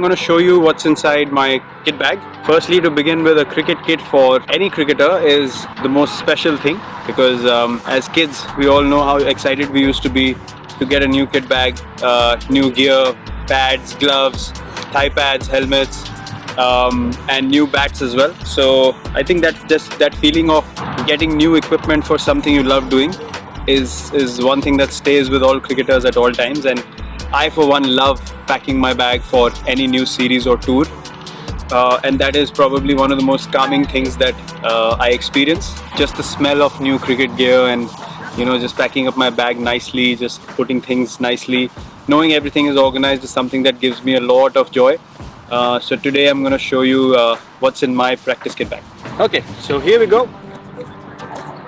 I'm going to show you what's inside my kit bag. Firstly, to begin with, a cricket kit for any cricketer is the most special thing because as kids we all know how excited we used to be to get a new kit bag, new gear, pads, gloves, thigh pads, helmets, and new bats as well. So I think that just that feeling of getting new equipment for something you love doing is one thing that stays with all cricketers at all times, and I for one love packing my bag for any new series or tour, and that is probably one of the most calming things that I experience. Just the smell of new cricket gear and just packing up my bag nicely, just putting things nicely, knowing everything is organized is something that gives me a lot of joy. So today I'm going to show you what's in my practice kit bag. Okay, so here we go.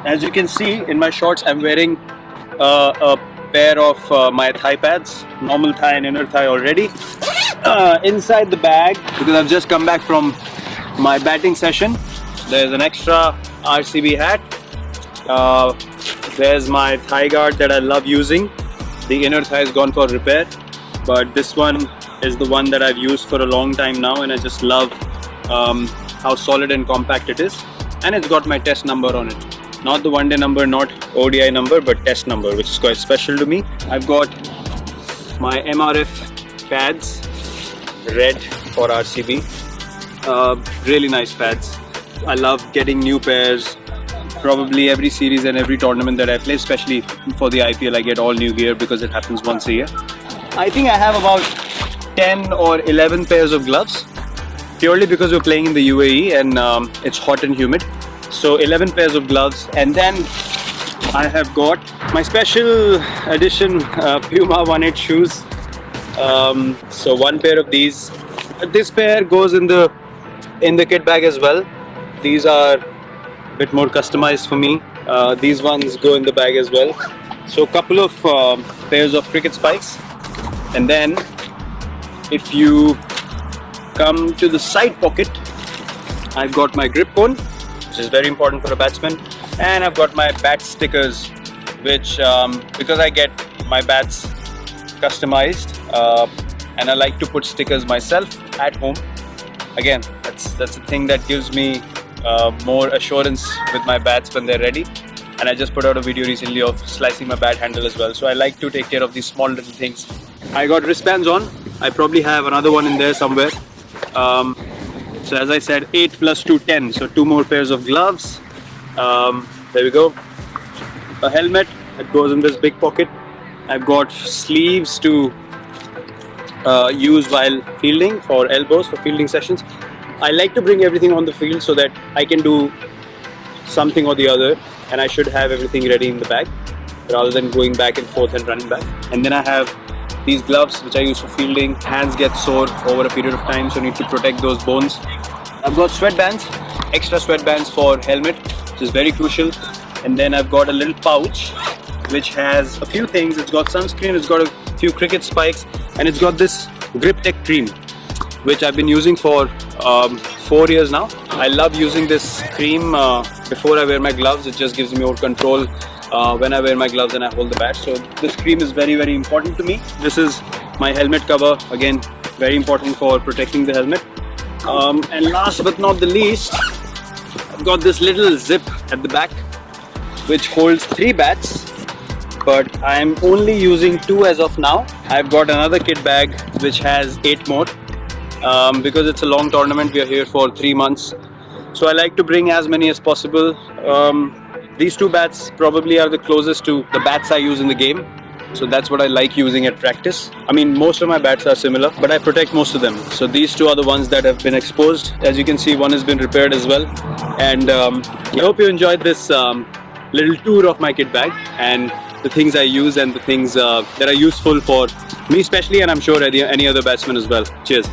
As you can see in my shorts, I'm wearing a pair of my thigh pads, normal thigh and inner thigh already. Inside the bag, because I've just come back from my batting session, there's an extra RCB hat. There's my thigh guard that I love using. The inner thigh has gone for repair, but this one is the one that I've used for a long time now, and I just love how solid and compact it is. And it's got my test number on it. Not the one day number, not ODI number, but test number, which is quite special to me. I've got my MRF pads, red for RCB. Really nice pads. I love getting new pairs. Probably every series and every tournament that I play, especially for the IPL, I get all new gear because it happens once a year. I think I have about 10 or 11 pairs of gloves, purely because we're playing in the UAE and it's hot and humid. So 11 pairs of gloves, and then I have got my special edition Puma 1.8 shoes. So one pair of these. This pair goes in the kit bag as well. These are a bit more customized for me. These ones go in the bag as well. So a couple of pairs of cricket spikes, and then if you come to the side pocket, I've got my grip cone, which is very important for a batsman, and I've got my bat stickers, which because I get my bats customized and I like to put stickers myself at home. Again, that's the thing that gives me more assurance with my bats when they're ready. And I just put out a video recently of slicing my bat handle as well, so I like to take care of these small little things. I got wristbands on. I probably have another one in there somewhere. So as I said, 8 plus 2, 10. So 2 more pairs of gloves. There we go. A helmet that goes in this big pocket. I've got sleeves to use while fielding, for elbows, for fielding sessions. I like to bring everything on the field so that I can do something or the other, and I should have everything ready in the bag rather than going back and forth and running back. And then I have these gloves which I use for fielding. Hands get sore over a period of time, so I need to protect those bones. I've got sweatbands, extra sweatbands for helmet, which is very crucial. And then I've got a little pouch which has a few things. It's got sunscreen, it's got a few cricket spikes, and it's got this Grip Tech cream, which I've been using for 4 years now. I love using this cream before I wear my gloves. It just gives me more control when I wear my gloves and I hold the bat. So this cream is very, very important to me. This is my helmet cover, again very important for protecting the helmet. And last but not the least, I've got this little zip at the back which holds 3 bats, but I'm only using 2 as of now. I've got another kit bag which has 8 more because it's a long tournament. We are here for 3 months, so I like to bring as many as possible. These 2 bats probably are the closest to the bats I use in the game, so that's what I like using at practice. I mean, most of my bats are similar, but I protect most of them. So these 2 are the ones that have been exposed. As you can see, one has been repaired as well. And I hope you enjoyed this little tour of my kit bag and the things I use and the things that are useful for me especially, and I'm sure any other batsman as well. Cheers.